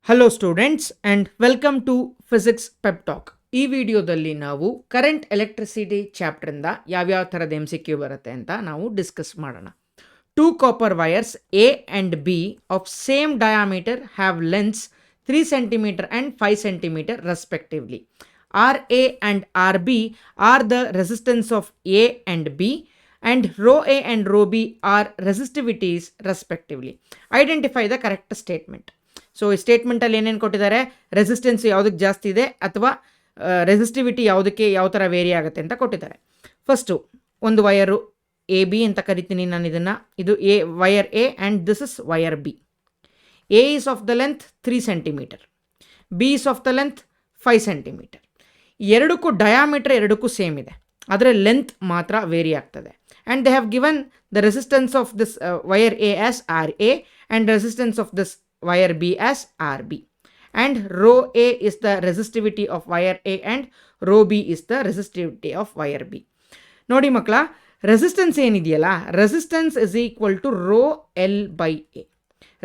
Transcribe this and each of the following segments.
Hello students and welcome to physics pep talk. ಈ ವಿಡಿಯೋದಲ್ಲಿ ನಾವು ಕರೆಂಟ್ ಎಲೆಕ್ಟ್ರಿಸಿಟಿ ಚಾಪ್ಟ್ರಿಂದ ಯಾವ್ಯಾವ ಥರದ MCQ ಬರುತ್ತೆ ಅಂತ ನಾವು ಡಿಸ್ಕಸ್ ಮಾಡೋಣ. 2 copper wires A and B of same diameter have lengths 3 cm and 5 cm respectively. RA and RB are the resistance of A and B and rho A and rho B are resistivities respectively. Identify the correct statement. So ಈ ಸ್ಟೇಟ್ಮೆಂಟಲ್ಲಿ ಏನೇನು ಕೊಟ್ಟಿದ್ದಾರೆ, resistance ಯಾವುದಕ್ಕೆ ಜಾಸ್ತಿ ಇದೆ ಅಥವಾ resistivity ಯಾವುದಕ್ಕೆ ಯಾವ ಥರ ವೇರಿ ಆಗುತ್ತೆ ಅಂತ ಕೊಟ್ಟಿದ್ದಾರೆ. ಫಸ್ಟು ಒಂದು ವಯರು ಎ ಬಿ ಅಂತ ಕರಿತೀನಿ ನಾನು ಇದನ್ನು. ಇದು wire A and this is wire B. A is of the length 3 cm, B is of the length 5 cm. ಎರಡಕ್ಕೂ ಡಯಾಮೀಟರ್ ಎರಡಕ್ಕೂ ಸೇಮ್ ಇದೆ, ಆದರೆ ಲೆಂತ್ ಮಾತ್ರ ವೇರಿ ಆಗ್ತದೆ. And they have given the resistance of this wire A as R A and resistance of this wire B as RB, and rho A is the resistivity of wire A and rho B is the resistivity of wire B. ನೋಡಿ ಮಕ್ಕಳ, resistance ಏನಿದೆಯಲ್ಲ, resistance is equal to rho L by A.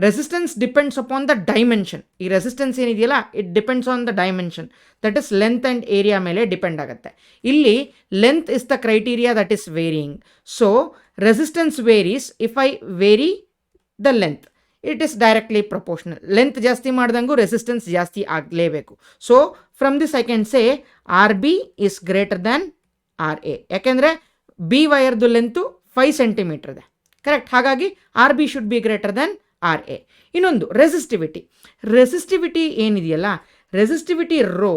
Resistance depends upon the dimension. ಈ resistance ಏನಿದೆಯಲ್ಲ, it depends on the dimension, that is length and area ಮೇಲೆ depend ಆಗುತ್ತೆ. ಇಲ್ಲಿ length is the criteria that is varying. So resistance varies if I vary the length. It is directly proportional. Length ಜಾಸ್ತಿ ಮಾಡ್ದಂಗೂ resistance ಜಾಸ್ತಿ ಆಗಲೇಬೇಕು. So from this I can say R B is greater than R A. ಯಾಕೆಂದರೆ B ವಯರ್ದು length 5 cm ಇದೆ, correct. ಹಾಗಾಗಿ R B should be greater than R A. ಇನ್ನೊಂದು resistivity. Resistivity ಏನಿದೆಯಲ್ಲ, resistivity rho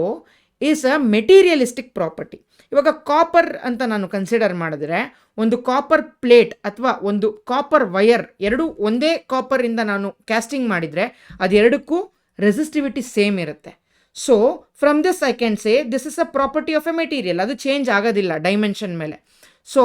is a materialistic property. ಇವಾಗ copper ಅಂತ ನಾನು consider ಮಾಡಿದ್ರೆ, ಒಂದು ಕಾಪರ್ ಪ್ಲೇಟ್ ಅಥವಾ ಒಂದು ಕಾಪರ್ ವಯರ್ ಎರಡು ಒಂದೇ ಕಾಪರಿಂದ ನಾನು ಕ್ಯಾಸ್ಟಿಂಗ್ ಮಾಡಿದರೆ ಅದೆರಡಕ್ಕೂ ರೆಸಿಸ್ಟಿವಿಟಿ ಸೇಮ್ ಇರುತ್ತೆ. So from this I can say this is a property of A material. ಅದು ಚೇಂಜ್ ಆಗೋದಿಲ್ಲ ಡೈಮೆನ್ಷನ್ ಮೇಲೆ. So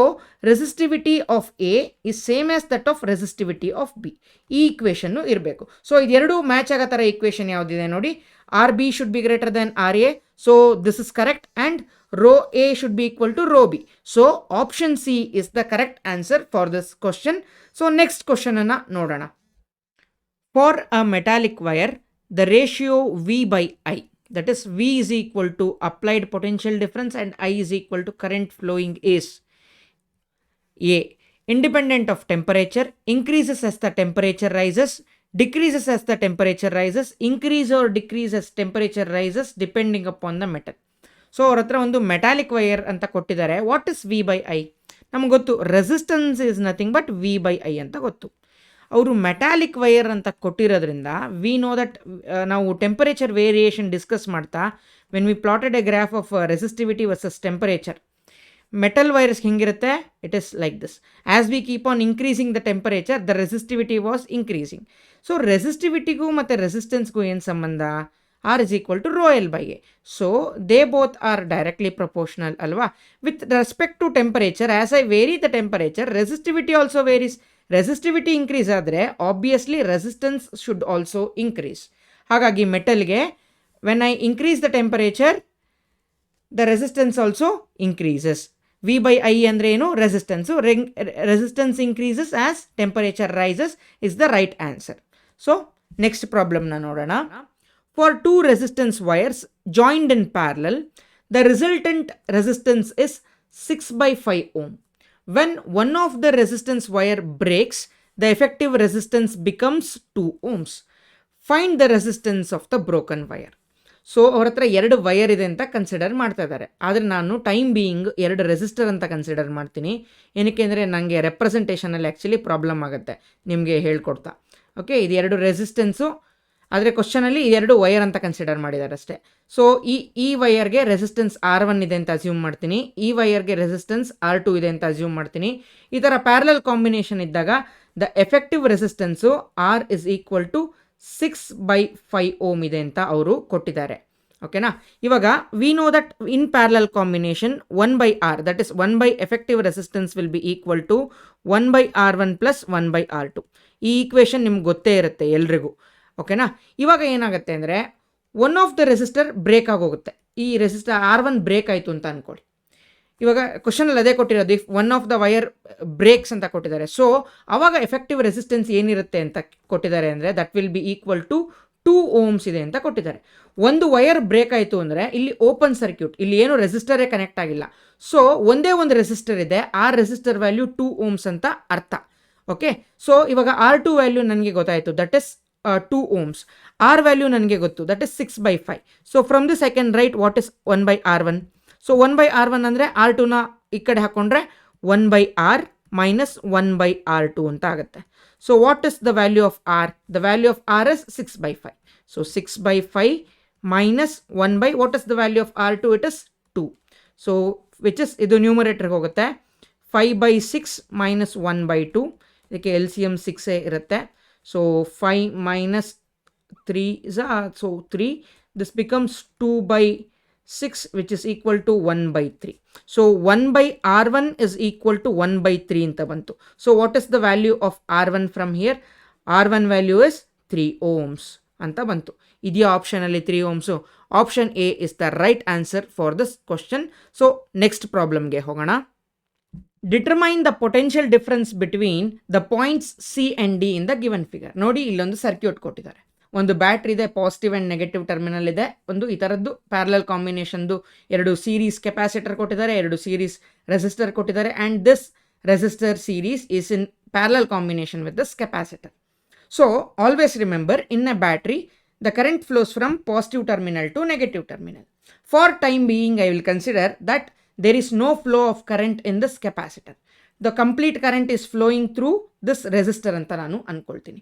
resistivity of A is same as that of resistivity of B. ಈ ಈಕ್ವೇಷನ್ನು ಇರಬೇಕು. ಸೊ ಇದೆರಡು match ಆಗೋ ಥರ equation ಯಾವುದಿದೆ ನೋಡಿ. R B should be greater than R A. So this is correct. And rho A should be equal to rho B. So option C is the correct answer for this question. So next question anna nodana. For a metallic wire, the ratio V by I, that is V is equal to applied potential difference and I is equal to current flowing is A. Independent of temperature, increases as the temperature rises, decreases as the temperature rises, increase or decrease as temperature rises depending upon the metal. So ಅವ್ರ ಹತ್ರ ಒಂದು metallic wire ಅಂತ ಕೊಟ್ಟಿದ್ದಾರೆ. What is V by I? ನಮ್ಗೆ ಗೊತ್ತು resistance is nothing but V by I ಅಂತ ಗೊತ್ತು. ಅವರು ಮೆಟಾಲಿಕ್ ವೈರ್ ಅಂತ ಕೊಟ್ಟಿರೋದ್ರಿಂದ ವಿ ನೋ ದಟ್ ನಾವು ಟೆಂಪರೇಚರ್ ವೇರಿಯೇಷನ್ ಡಿಸ್ಕಸ್ ಮಾಡ್ತಾ when we plotted a graph of resistivity versus temperature, metal wires ಹಿಂಗಿರುತ್ತೆ, it is like this. As we keep on increasing the temperature the resistivity was increasing. So ರೆಸಿಸ್ಟಿವಿಟಿಗೂ ಮತ್ತು ರೆಸಿಸ್ಟೆನ್ಸ್ಗೂ ಏನು ಸಂಬಂಧ? R is equal to rho L by A. So they both are directly proportional alwa. With respect to temperature, as I vary the temperature, resistivity also varies. Resistivity increase ಆದರೆ obviously resistance should also increase. ಹಾಗಾಗಿ ಮೆಟಲ್ಗೆ when I increase the temperature, the resistance also increases. V by I ಅಂದರೆ ಏನು? Resistance. Resistance increases as temperature rises is the right answer. So next problem na ನೋಡೋಣ. For two resistance wires joined in parallel, the resultant resistance is 6 by 5 ohm. When one of the resistance wire breaks, the effective resistance becomes 2 ohms. Find the resistance of the broken wire. So ಅವ್ರ ಹತ್ರ ಎರಡು wire ಇದೆ ಅಂತ consider ಮಾಡ್ತಾ ಇದ್ದಾರೆ. ಆದರೆ ನಾನು time being ಎರಡು ರೆಸಿಸ್ಟರ್ ಅಂತ ಕನ್ಸಿಡರ್ ಮಾಡ್ತೀನಿ. ಏನಕ್ಕೆ ಅಂದರೆ ನನಗೆ ರೆಪ್ರೆಸೆಂಟೇಷನಲ್ಲಿ ಆ್ಯಕ್ಚುಲಿ ಪ್ರಾಬ್ಲಮ್ ಆಗುತ್ತೆ ನಿಮಗೆ ಹೇಳ್ಕೊಡ್ತಾ. ಓಕೆ, ಇದು ಎರಡು ರೆಸಿಸ್ಟೆನ್ಸು, ಆದರೆ ಕ್ವಶನಲ್ಲಿ ಎರಡು ವಯರ್ ಅಂತ ಕನ್ಸಿಡರ್ ಮಾಡಿದ್ದಾರೆ ಅಷ್ಟೇ. ಸೊ ಈ ವಯರ್ಗೆ ರೆಸಿಸ್ಟೆನ್ಸ್ R1 ಇದೆ ಅಂತ ಅಸ್ಯೂಮ್ ಮಾಡ್ತೀನಿ, ಈ ವಯರ್ಗೆ ರೆಸಿಸ್ಟೆನ್ಸ್ R2 ಇದೆ ಅಂತ ಅಸ್ಯೂಮ್ ಮಾಡ್ತೀನಿ. ಈ ಥರ ಪ್ಯಾರಲಲ್ ಕಾಂಬಿನೇಷನ್ ಇದ್ದಾಗ the effective resistance R is equal to 6 by 5 ohm ಇದೆ ಅಂತ ಅವರು ಕೊಟ್ಟಿದ್ದಾರೆ. ಓಕೆನಾ? ಇವಾಗ we know that in parallel combination 1 by R, that is 1 by effective resistance will be equal to 1 by R1 plus 1 by R2. ಈ equation ನಿಮ್ಗೆ ಗೊತ್ತೇ ಇರುತ್ತೆ ಎಲ್ರಿಗೂ. ಓಕೆನಾ? ಇವಾಗ ಏನಾಗುತ್ತೆ ಅಂದರೆ one of the resistor break ಆಗೋಗುತ್ತೆ. ಈ ರೆಸಿಸ್ಟರ್ R1 ಬ್ರೇಕ್ ಆಯಿತು ಅಂತ ಅಂದ್ಕೊಳ್ಳಿ. ಇವಾಗ ಕ್ವಶನಲ್ಲಿ ಅದೇ ಕೊಟ್ಟಿರೋದು, if one of the wire breaks ಅಂತ ಕೊಟ್ಟಿದ್ದಾರೆ. ಸೊ ಆವಾಗ ಎಫೆಕ್ಟಿವ್ ರೆಸಿಸ್ಟೆನ್ಸ್ ಏನಿರುತ್ತೆ ಅಂತ ಕೊಟ್ಟಿದ್ದಾರೆ ಅಂದರೆ that will be equal to 2 ohms ಇದೆ ಅಂತ ಕೊಟ್ಟಿದ್ದಾರೆ. ಒಂದು ವೈರ್ ಬ್ರೇಕ್ ಆಯಿತು ಅಂದರೆ ಇಲ್ಲಿ ಓಪನ್ ಸರ್ಕ್ಯೂಟ್, ಇಲ್ಲಿ ಏನು ರೆಸಿಸ್ಟರೇ ಕನೆಕ್ಟ್ ಆಗಿಲ್ಲ. ಸೊ ಒಂದೇ ಒಂದು ರೆಸಿಸ್ಟರ್ ಇದೆ, ಆ ರೆಸಿಸ್ಟರ್ ವ್ಯಾಲ್ಯೂ 2 ಓಮ್ಸ್ ಅಂತ ಅರ್ಥ. ಓಕೆ, ಸೊ ಇವಾಗ R2 ವ್ಯಾಲ್ಯೂ ನನಗೆ ಗೊತ್ತಾಯಿತು, that is 2 ohms. R value ನನಗೆ ಗೊತ್ತು, that is 6/5. So from this I can write what is 1/R1. So 1/R1 ಅಂದರೆ R2ನ ಈ ಕಡೆ ಹಾಕೊಂಡ್ರೆ 1/R minus 1/R2 ಅಂತ ಆಗುತ್ತೆ. So what is the value of R? The value of R is 6/5. So 6/5 minus 1 what is the value of R2? It is 2. So which is ಇದು ನ್ಯೂಮರೇಟರ್ಗೆ ಹೋಗುತ್ತೆ. 5/6 minus 1/2, ಇದಕ್ಕೆ LCM 6 ಇರುತ್ತೆ. So 5 minus 3 is so 3. This becomes 2/6 which is equal to 1/3. So 1/R1 is equal to 1/3 ಅಂತ ಬಂತು. So what is the value of R1 from here? R1 value is 3 ohms ಅಂತ ಬಂತು. ಇದೆಯಾ ಆಪ್ಷನಲ್ಲಿ 3 ohms? Option A is the right answer for this question. So next ಪ್ರಾಬ್ಲಮ್ಗೆ ಹೋಗೋಣ. Determine the potential difference between the points C and D in the given figure. ನೋಡಿ, ಇಲ್ಲೊಂದು circuit ಕೊಟ್ಟಿದ್ದಾರೆ. ಒಂದು battery ಇದೆ, positive and negative terminal ಇದೆ. ಒಂದು ಈ ಥರದ್ದು ಪ್ಯಾರಲಲ್ ಕಾಂಬಿನೇಷನ್ದು 2 ಸೀರೀಸ್ ಕೆಪಾಸಿಟರ್ ಕೊಟ್ಟಿದ್ದಾರೆ, 2 ಸೀರೀಸ್ ರೆಸಿಸ್ಟರ್ ಕೊಟ್ಟಿದ್ದಾರೆ. And this resistor series is in parallel combination with this capacitor. So always remember, in a battery the current flows from positive terminal to negative terminal. For time being, I will consider that there is no flow of current in this capacitor. The complete current is flowing through this resistor ಅಂತ ನಾನು ಅನ್ಕೊಳ್ತೀನಿ.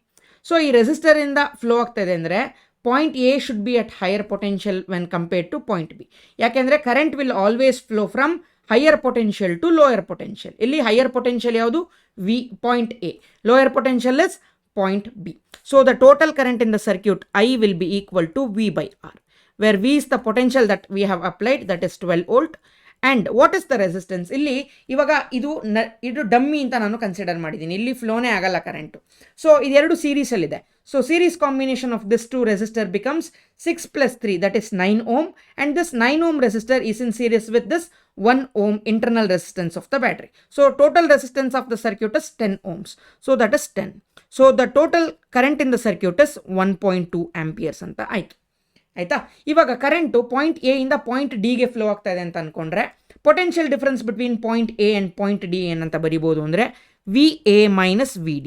So ಈ resistor ಇಂದ flow ಆಗ್ತಾ ಇದೆ ಅಂದರೆ point A should be at higher potential when compared to point B. ಯಾಕೆಂದರೆ current will always flow from higher potential to lower potential. ಇಲ್ಲಿ ಹೈಯರ್ ಪೊಟೆನ್ಷಿಯಲ್ ಯಾವುದು? V, point A. Lower potential is point B. So the total current in the circuit I will be equal to V/R, where V is the potential that we have applied, that is 12 volt. And what is the resistance? ಇಲ್ಲಿ ಇವಾಗ ಇದು dummy ಅಂತ ನಾನು consider ಮಾಡಿದ್ದೀನಿ, ಇಲ್ಲಿ ಫ್ಲೋನೇ ಆಗಲ್ಲ current. So ಇದೆರಡು ಸೀರೀಸಲ್ಲಿದೆ. So series combination of this 2 resistor becomes 6 + 3, that is 9 ohm. And this 9 ohm resistor is in series with this 1 ohm internal resistance of the battery. So total resistance of the circuit is 10 ohms. So that is 10. So the total current in the circuit is 1.2 amperes ಅಂತ ಆಯಿತು. ಆಯಿತಾ? ಇವಾಗ current point A ಇಂದ point ಡಿಗೆ flow ಆಗ್ತಾ ಇದೆ ಅಂತ ಅಂದ್ಕೊಂಡ್ರೆ potential difference between point A and point D ಏನಂತ ಬರಿಬೋದು ಅಂದರೆ VA minus VD.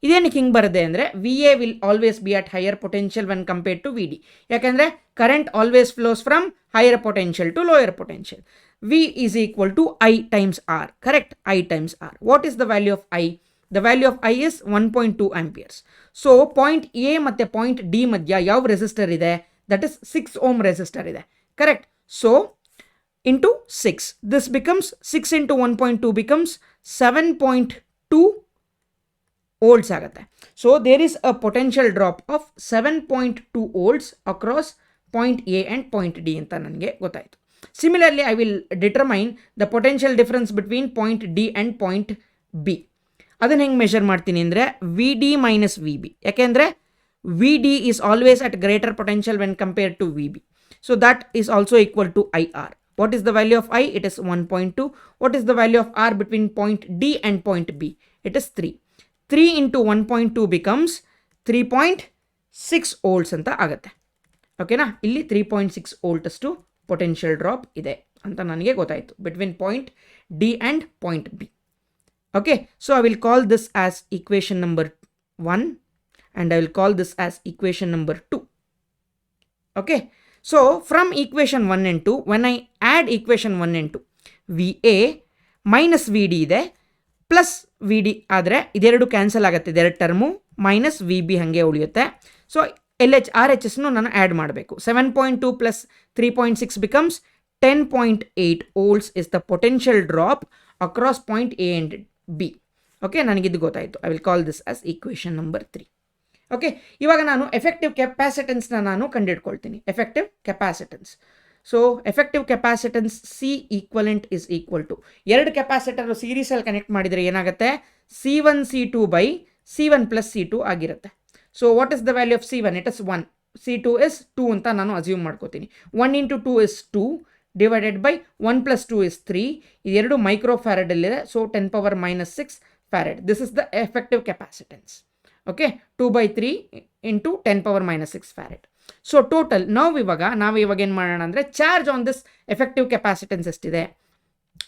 ಇದೇನಕ್ಕೆ ಹಿಂಗೆ ಬರುತ್ತೆ ಅಂದರೆ VA will always be at higher potential when compared to VD. ಯಾಕೆಂದರೆ current always flows from higher potential to lower potential. V is equal to I times R. Correct? I times R. What is the value of I? The value of I is 1.2 amperes. So point A ಮತ್ತು point D ಮಧ್ಯ ಯಾವ resistor ಇದೆ? That is 6 ohm resistor ಇದೆ. Correct? So into 6, this becomes 6 into 1.2 becomes 7.2 volts ಆಗುತ್ತೆ. So there is a potential drop of 7.2 volts across point A and point D ಅಂತ ನನಗೆ ಗೊತ್ತಾಯಿತು. Similarly, I will determine the potential difference between point D and point B. ಅದನ್ನು ಹೆಂಗೆ measure ಮಾಡ್ತೀನಿ ಅಂದರೆ VD minus VB. ಯಾಕೆಂದರೆ VD is always at greater potential when compared to VB. So that is also equal to IR. What is the value of I? It is 1.2. What is the value of R between point D and point B? It is 3. 3 into 1.2 becomes 3.6 volts ಅಂತ ಆಗುತ್ತೆ. ಓಕೆನಾ? ಇಲ್ಲಿ 3.6 volt ಅಷ್ಟು potential drop ಇದೆ ಅಂತ ನನಗೆ ಗೊತ್ತಾಯಿತು between point D and point B. Okay, so I will call this as equation number 1 and I will call this as equation number 2. Okay, so from equation 1 and 2, when I add equation 1 and 2, VA minus VD ಇದೆ plus VD ಆದರೆ ಇದೆರಡು cancel ಆಗುತ್ತೆ, ಇದೆರಡು term, minus VB ಹಾಗೆ ಉಳಿಯುತ್ತೆ. So RHSನು ನಾನು add ಮಾಡಬೇಕು. 7.2 plus 3.6 becomes 10.8 volts is the potential drop across point A and B. Okay, ನನಗಿದು ಗೊತ್ತಾಯಿತು. I will call this as equation number 3. Okay, ಇವಾಗ ನಾನು ಎಫೆಕ್ಟಿವ್ ಕೆಪಾಸಿಟೆನ್ಸ್ನ ನಾನು ಕಂಡುಹಿಡ್ಕೊಳ್ತೀನಿ. Effective capacitance. So effective capacitance C equivalent is equal to, ಎರಡು capacitor ಸೀರೀಸಲ್ಲಿ connect ಮಾಡಿದರೆ ಏನಾಗುತ್ತೆ? C1 C2 by C1 plus C2 ಆಗಿರುತ್ತೆ. So what is the value of C1? It is 1. C2 is 2 ಅಂತ ನಾನು ಅಸ್ಯೂಮ್ ಮಾಡ್ಕೋತೀನಿ. 1 into 2 is 2 divided by 1 plus 2 is 3. ಇದೆರಡು micro ಫ್ಯಾರಡಲ್ಲಿದೆ. So 10⁻⁻6 farad. This is the effective capacitance. Okay 2/3 into 10⁻⁻6 farad. So total ನಾವು ಇವಾಗ ಏನು ಮಾಡೋಣ ಅಂದರೆ charge on this effective capacitance ಎಷ್ಟಿದೆ,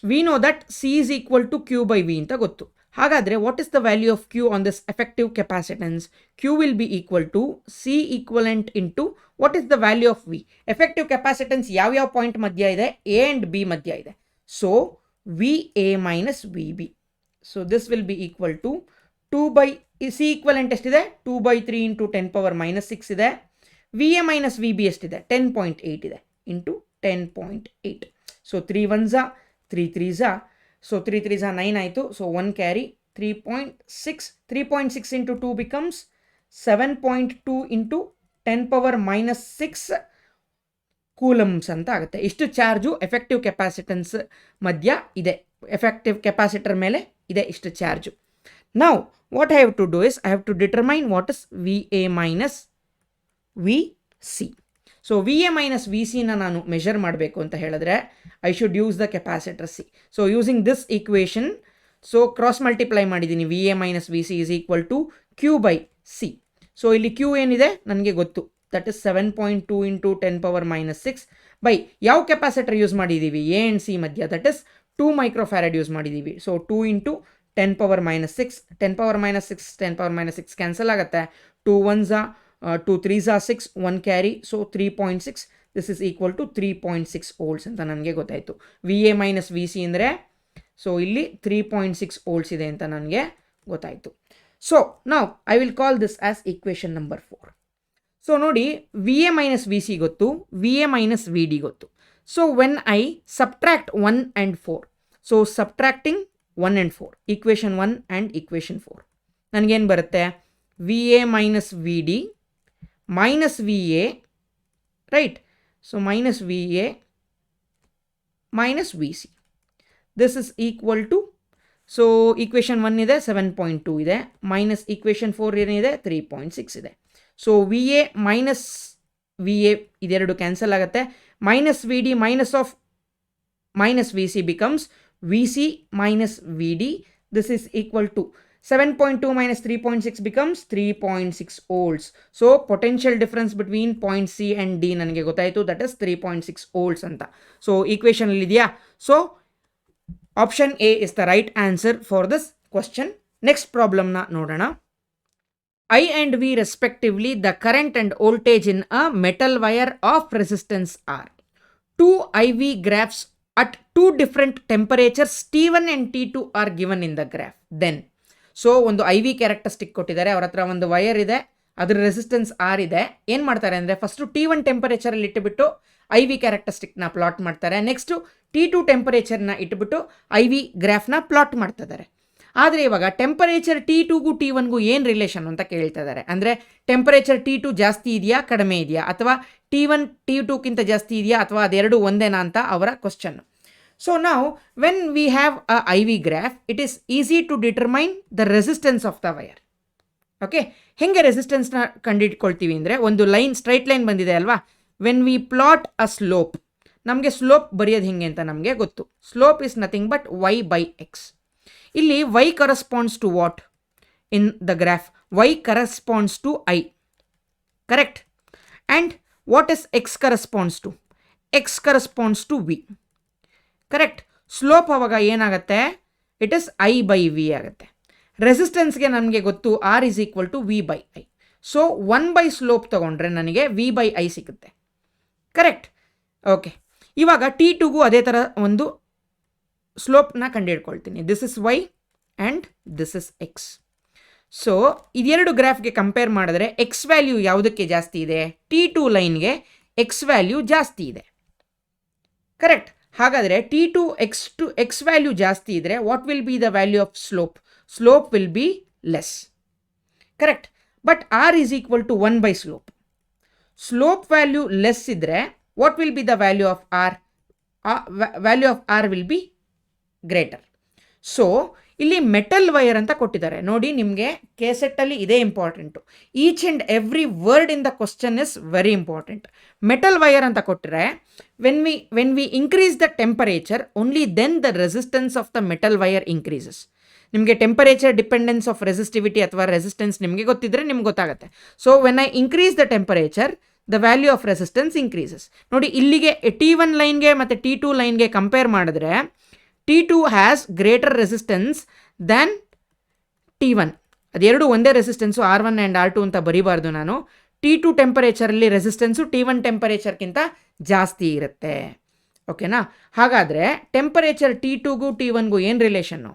we know that C is equal to Q/V ಅಂತ ಗೊತ್ತು. ಹಾಗಾದರೆ what is the value of Q on this effective capacitance? Q will be equal to C equivalent into what is the value of V. Effective capacitance ಯಾವ್ಯಾವ point ಮಧ್ಯ ಇದೆ? A and B ಮಧ್ಯ ಇದೆ. So VA minus VB. So this will be equal to C equivalent ಎಷ್ಟಿದೆ? 2/3 into 10⁻⁻6 ಇದೆ. VA minus VB ಎಷ್ಟಿದೆ? 10.8 ಇದೆ into 10.8. So 3 1s 3 3s, so 3 3s 9 ಆಯಿತು. So 1 carry 3.6 into 2 becomes 7.2 into 10⁻⁻6 coulombs ಅಂತ ಆಗುತ್ತೆ. ಇಷ್ಟು ಚಾರ್ಜು ಎಫೆಕ್ಟಿವ್ ಕೆಪಾಸಿಟೆನ್ಸ್ ಮಧ್ಯ ಇದೆ, ಎಫೆಕ್ಟಿವ್ ಕೆಪಾಸಿಟರ್ ಮೇಲೆ ಇದೆ ಇಷ್ಟು charge. Now what I have to do is I have to determine what is VA minus VC. So VA minus VCನ ನಾನು ಮೆಷರ್ ಮಾಡಬೇಕು ಅಂತ ಹೇಳಿದ್ರೆ I should use the capacitor C. So using this equation, so cross multiply ಮಾಡಿದ್ದೀನಿ. VA minus VC is equal to Q/C. So ಇಲ್ಲಿ Q ಏನಿದೆ ನನಗೆ ಗೊತ್ತು, ದಟ್ ಇಸ್ 7.2 ಇಂಟು 10⁻⁻6 ಬೈ ಯಾವ ಕೆಪಾಸಿಟರ್ ಯೂಸ್ ಮಾಡಿದ್ದೀವಿ? A ಆ್ಯಂಡ್ C ಮಧ್ಯ, that is 2 microfarad use ಮಾಡಿದ್ದೀವಿ. So 2 into 10⁻⁻6, 10⁻⁻6 cancel ಆಗುತ್ತೆ. 2 1s 2 3s 6, 1 carry, so 3.6. This is equal to 3.6 volts ಅಂತ ನನಗೆ ಗೊತ್ತಾಯಿತು. VA ಮೈನಸ್ VC ಅಂದರೆ ಸೊ ಇಲ್ಲಿ 3.6 ವೋಲ್ಟ್ಸ್ ಇದೆ ಅಂತ ನನಗೆ ಗೊತ್ತಾಯಿತು. ಸೊ ನಾವು I will call this as equation number 4. So ನೋಡಿ, VA ಮೈನಸ್ VC ಗೊತ್ತು, VA ಮೈನಸ್ VD ಗೊತ್ತು. So when I subtract 1 and 4, so subtracting 1 and 4, equation 1 and equation 4, ನನಗೇನು ಬರುತ್ತೆ? VA minus VD minus VA, right? So minus VA minus VC. This is equal to, so equation 1 ಇದೆ 7.2 ಇದೆ, minus equation 4 ಏನಿದೆ 3.6 ಇದೆ. So VA minus VA ಇದೆರಡು cancel ಆಗುತ್ತೆ. Minus VD minus of minus VC becomes VC minus VD. This is equal to 7.2 minus 3.6 becomes 3.6 volts. So potential difference between point C and D ನನಗೆ ಗೊತ್ತಾಯಿತು, that is 3.6 volts ಅಂತ. So equation ಅಲ್ಲಿ ಇದೆಯಾ? So option A is the right answer for this question. Next ಪ್ರಾಬ್ಲಮ್ನ ನೋಡೋಣ. I and V respectively the current and voltage in a metal wire of resistance R. Two IV graphs at two different temperatures T1 and T2 are given in the graph. Then so ಒಂದು IV characteristic ಕೊಟ್ಟಿದ್ದಾರೆ, ಅವ್ರ ಹತ್ರ ಒಂದು wire ಇದೆ, ಅದರ resistance R ಇದೆ. ಏನು ಮಾಡ್ತಾರೆ ಅಂದರೆ ಫಸ್ಟು T1 ಟೆಂಪರೇಚರಲ್ಲಿ ಇಟ್ಟುಬಿಟ್ಟು IV ಕ್ಯಾರೆಕ್ಟರಿಸ್ಟಿಕ್ನ ಪ್ಲಾಟ್ ಮಾಡ್ತಾರೆ. ನೆಕ್ಸ್ಟು T2 ಟೆಂಪರೇಚರ್ನ ಇಟ್ಬಿಟ್ಟು IV ಗ್ರಾಫ್ನ ಪ್ಲಾಟ್ ಮಾಡ್ತಿದ್ದಾರೆ. ಆದರೆ ಇವಾಗ ಟೆಂಪರೇಚರ್ T2ಗೂ T1ಗೂ ಏನು ರಿಲೇಷನ್ ಅಂತ ಕೇಳ್ತಾ ಇದ್ದಾರೆ. ಅಂದರೆ ಟೆಂಪರೇಚರ್ T2 ಜಾಸ್ತಿ ಇದೆಯಾ ಕಡಿಮೆ ಇದೆಯಾ, ಅಥವಾ T1 T2ಕ್ಕಿಂತ ಜಾಸ್ತಿ ಇದೆಯಾ, ಅಥವಾ ಅದೆರಡು ಒಂದೇನಾ ಅಂತ ಅವರ question. So now when we have a IV graph, it is easy to determine the resistance of the wire. Okay, ಹೆಂಗೆ ರೆಸಿಸ್ಟೆನ್ಸ್ನ ಕಂಡುಹಿಡ್ಕೊಳ್ತೀವಿ ಅಂದರೆ, ಒಂದು ಲೈನ್ ಸ್ಟ್ರೈಟ್ ಲೈನ್ ಬಂದಿದೆ ಅಲ್ವಾ, when we plot a slope, ನಮಗೆ ಸ್ಲೋಪ್ ಬರೆಯೋದು ಹೆಂಗೆ ಅಂತ ನಮಗೆ ಗೊತ್ತು. Slope is nothing but y/x. ಇಲ್ಲಿ y corresponds to what in the graph? y corresponds to I, correct? And what is x corresponds to? x corresponds to V, correct? Slope ಅವಾಗ ಏನಾಗುತ್ತೆ? It is I/V ಆಗುತ್ತೆ. ರೆಸಿಸ್ಟೆನ್ಸ್ಗೆ ನಮಗೆ ಗೊತ್ತು R is equal to V/I. So 1 slope ತೊಗೊಂಡ್ರೆ ನನಗೆ V/I ಸಿಗುತ್ತೆ, correct? Okay, ಇವಾಗ T2ಗೂ ಅದೇ ಥರ ಒಂದು ಸ್ಲೋಪ್ನ ಕಂಡುಹಿಡ್ಕೊಳ್ತೀನಿ. This is Y and this is X. So ಇದೆರಡು ಗ್ರಾಫ್ಗೆ ಕಂಪೇರ್ ಮಾಡಿದ್ರೆ X ವ್ಯಾಲ್ಯೂ ಯಾವುದಕ್ಕೆ ಜಾಸ್ತಿ ಇದೆ? T2 ಲೈನ್ಗೆ X ವ್ಯಾಲ್ಯೂ ಜಾಸ್ತಿ ಇದೆ, ಕರೆಕ್ಟ್? ಹಾಗಾದರೆ T2 X ವ್ಯಾಲ್ಯೂ ಜಾಸ್ತಿ ಇದ್ದರೆ what will be the value of slope? Slope will be less, correct? But R is equal to 1 slope. Slope value less ಇದ್ದರೆ what will be the value of R? Value of R will be greater. So ಇಲ್ಲಿ metal wire ಅಂತ ಕೊಟ್ಟಿದ್ದಾರೆ ನೋಡಿ, ನಿಮಗೆ ಕೇಸೆಟ್ಟಲ್ಲಿ ಇದೇ important. Each and every word in the question is very important. Metal wire ಅಂತ ಕೊಟ್ಟರೆ when we increase the temperature only then the resistance of the metal wire increases. ನಿಮಗೆ ಟೆಂಪರೇಚರ್ ಡಿಪೆಂಡೆನ್ಸ್ ಆಫ್ ರೆಸಿಸ್ಟಿವಿಟಿ ಅಥವಾ resistance ನಿಮಗೆ ಗೊತ್ತಿದ್ದರೆ ನಿಮ್ಗೆ ಗೊತ್ತಾಗುತ್ತೆ. So when I increase the temperature the value of resistance increases. ನೋಡಿ ಇಲ್ಲಿಗೆ T1 ಲೈನ್ಗೆ ಮತ್ತು T2 ಲೈನ್ಗೆ ಕಂಪೇರ್ ಮಾಡಿದ್ರೆ T2 has greater resistance than T1. ಅದೆರಡು ಒಂದೇ ರೆಸಿಸ್ಟೆನ್ಸು R1 ಆ್ಯಂಡ್ R2 ಅಂತ ಬರೀಬಾರ್ದು ನಾನು. T2 ಟೆಂಪರೇಚರಲ್ಲಿ ರೆಸಿಸ್ಟೆನ್ಸು T1 ಟೆಂಪರೇಚರ್ಗಿಂತ ಜಾಸ್ತಿ ಇರುತ್ತೆ. ಓಕೆನಾ? ಹಾಗಾದರೆ ಟೆಂಪರೇಚರ್ T2ಗೂ T1ಗೂ ಏನು ರಿಲೇಷನ್ನು?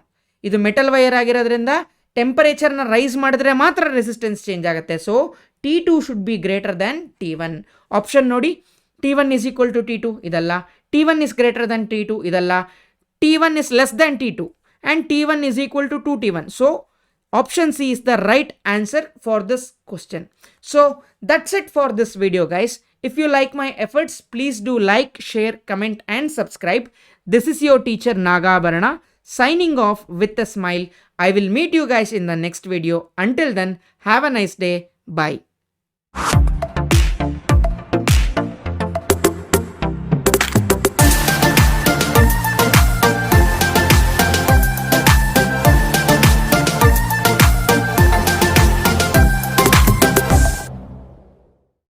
ಇದು ಮೆಟಲ್ ವೈರ್ ಆಗಿರೋದ್ರಿಂದ ಟೆಂಪರೇಚರ್ನ ರೈಸ್ ಮಾಡಿದ್ರೆ ಮಾತ್ರ ರೆಸಿಸ್ಟೆನ್ಸ್ ಚೇಂಜ್ ಆಗುತ್ತೆ. So T2 should be greater than T1. Option ನೋಡಿ, T1 is equal to T2 ಇದಲ್ಲ, T1 is greater than T2 ಇದಲ್ಲ, T1 is less than T2 and T1 is equal to 2T1. So option C is the right answer for this question. So that's it for this video, guys. If you like my efforts, please do like, share, comment and subscribe. This is your teacher Nagabharana signing off with a smile. I will meet you guys in the next video. Until then, have a nice day. Bye.